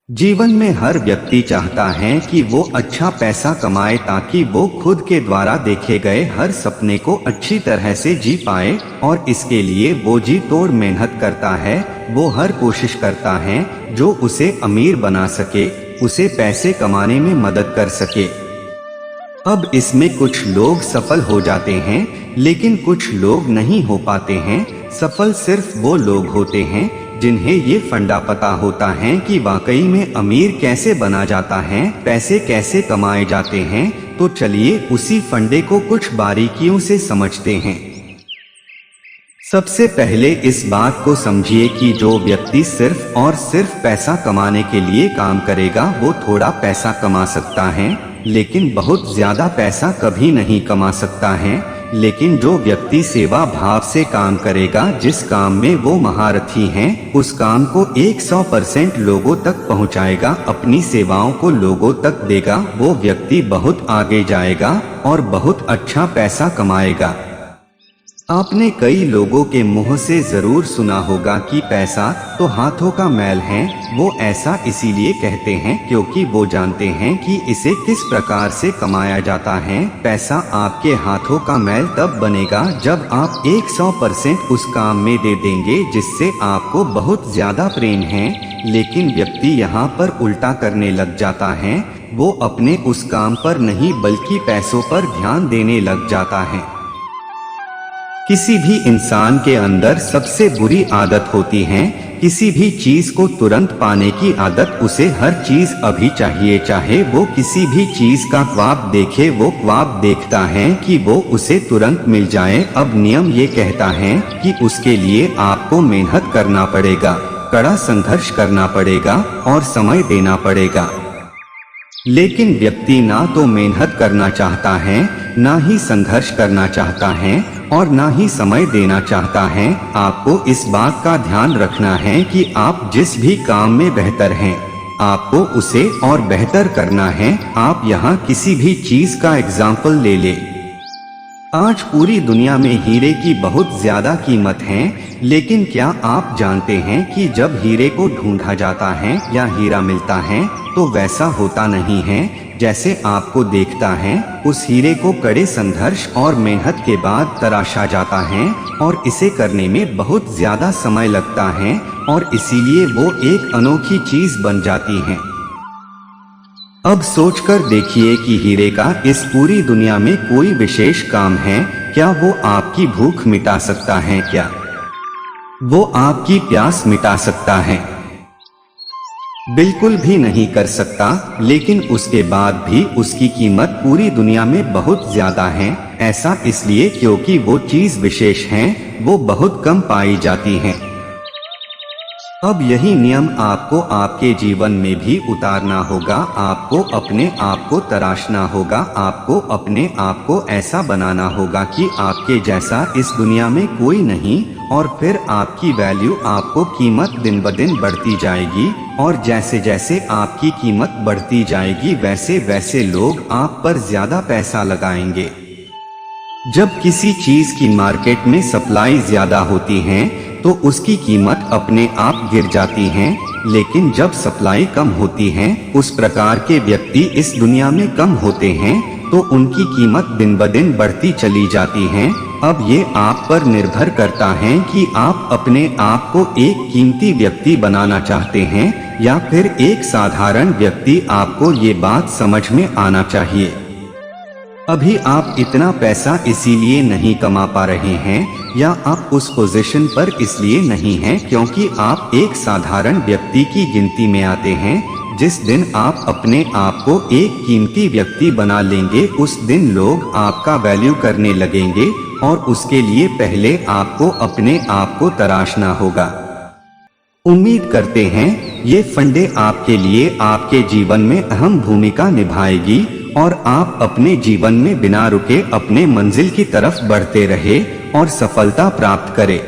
जीवन में हर व्यक्ति चाहता है कि वो अच्छा पैसा कमाए ताकि वो खुद के द्वारा देखे गए हर सपने को अच्छी तरह से जी पाए और इसके लिए वो जी तोड़ मेहनत करता है। वो हर कोशिश करता है जो उसे अमीर बना सके, उसे पैसे कमाने में मदद कर सके। अब इसमें कुछ लोग सफल हो जाते हैं लेकिन कुछ लोग नहीं हो पाते हैं। सफल सिर्फ वो लोग होते हैं जिन्हें ये फंडा पता होता है कि वाकई में अमीर कैसे बना जाता है, पैसे कैसे कमाए जाते हैं। तो चलिए उसी फंडे को कुछ बारीकियों से समझते हैं। सबसे पहले इस बात को समझिए कि जो व्यक्ति सिर्फ और सिर्फ पैसा कमाने के लिए काम करेगा वो थोड़ा पैसा कमा सकता है लेकिन बहुत ज्यादा पैसा कभी नहीं कमा सकता है। लेकिन जो व्यक्ति सेवा भाव से काम करेगा, जिस काम में वो महारथी हैं, उस काम को 100% लोगों तक पहुंचाएगा, अपनी सेवाओं को लोगों तक देगा, वो व्यक्ति बहुत आगे जाएगा और बहुत अच्छा पैसा कमाएगा। आपने कई लोगों के मुंह से जरूर सुना होगा कि पैसा तो हाथों का मैल है। वो ऐसा इसीलिए कहते हैं क्योंकि वो जानते हैं कि इसे किस प्रकार से कमाया जाता है। पैसा आपके हाथों का मैल तब बनेगा जब आप 100% उस काम में दे देंगे जिससे आपको बहुत ज्यादा प्रेम है। लेकिन व्यक्ति यहाँ पर उल्टा करने लग जाता है। वो अपने उस काम पर नहीं बल्कि पैसों पर ध्यान देने लग जाता है। किसी भी इंसान के अंदर सबसे बुरी आदत होती है किसी भी चीज को तुरंत पाने की आदत। उसे हर चीज अभी चाहिए, चाहे वो किसी भी चीज का ख्वाब देखे। वो ख्वाब देखता है कि वो उसे तुरंत मिल जाए। अब नियम ये कहता है कि उसके लिए आपको मेहनत करना पड़ेगा, कड़ा संघर्ष करना पड़ेगा और समय देना पड़ेगा। लेकिन व्यक्ति ना तो मेहनत करना चाहता है, ना ही संघर्ष करना चाहता है और ना ही समय देना चाहता है। आपको इस बात का ध्यान रखना है कि आप जिस भी काम में बेहतर हैं, आपको उसे और बेहतर करना है। आप यहाँ किसी भी चीज का एग्जाम्पल ले ले। आज पूरी दुनिया में हीरे की बहुत ज्यादा कीमत है, लेकिन क्या आप जानते हैं कि जब हीरे को ढूंढा जाता है या हीरा मिलता है तो वैसा होता नहीं है जैसे आपको देखता है। उस हीरे को कड़े संघर्ष और मेहनत के बाद तराशा जाता है और इसे करने में बहुत ज्यादा समय लगता है और इसीलिए वो एक अनोखी चीज बन जाती है। अब सोचकर देखिए कि हीरे का इस पूरी दुनिया में कोई विशेष काम है क्या? वो आपकी भूख मिटा सकता है क्या? वो आपकी प्यास मिटा सकता है? बिल्कुल भी नहीं कर सकता। लेकिन उसके बाद भी उसकी कीमत पूरी दुनिया में बहुत ज्यादा है। ऐसा इसलिए क्योंकि वो चीज विशेष है, वो बहुत कम पाई जाती है। अब यही नियम आपको आपके जीवन में भी उतारना होगा। आपको अपने आप को तराशना होगा। आपको अपने आप को ऐसा बनाना होगा कि आपके जैसा इस दुनिया में कोई नहीं, और फिर आपकी वैल्यू, आपको कीमत दिन ब दिन बढ़ती जाएगी। और जैसे जैसे आपकी कीमत बढ़ती जाएगी वैसे वैसे लोग आप पर ज्यादा पैसा लगाएंगे। जब किसी चीज की मार्केट में सप्लाई ज्यादा होती है तो उसकी कीमत अपने आप गिर जाती है, लेकिन जब सप्लाई कम होती है, उस प्रकार के व्यक्ति इस दुनिया में कम होते हैं तो उनकी कीमत दिन ब दिन बढ़ती चली जाती है। अब ये आप पर निर्भर करता है कि आप अपने आप को एक कीमती व्यक्ति बनाना चाहते हैं या फिर एक साधारण व्यक्ति। आपको ये बात समझ में आना चाहिए। अभी आप इतना पैसा इसीलिए नहीं कमा पा रहे हैं या आप उस पोजीशन पर इसलिए नहीं हैं क्योंकि आप एक साधारण व्यक्ति की गिनती में आते हैं। जिस दिन आप अपने आप को एक कीमती व्यक्ति बना लेंगे उस दिन लोग आपका वैल्यू करने लगेंगे और उसके लिए पहले आपको अपने आप को तराशना होगा। उम्मीद करते हैं ये फंडे आपके लिए आपके जीवन में अहम भूमिका निभाएगी और आप अपने जीवन में बिना रुके अपने मंजिल की तरफ बढ़ते रहे और सफलता प्राप्त करें।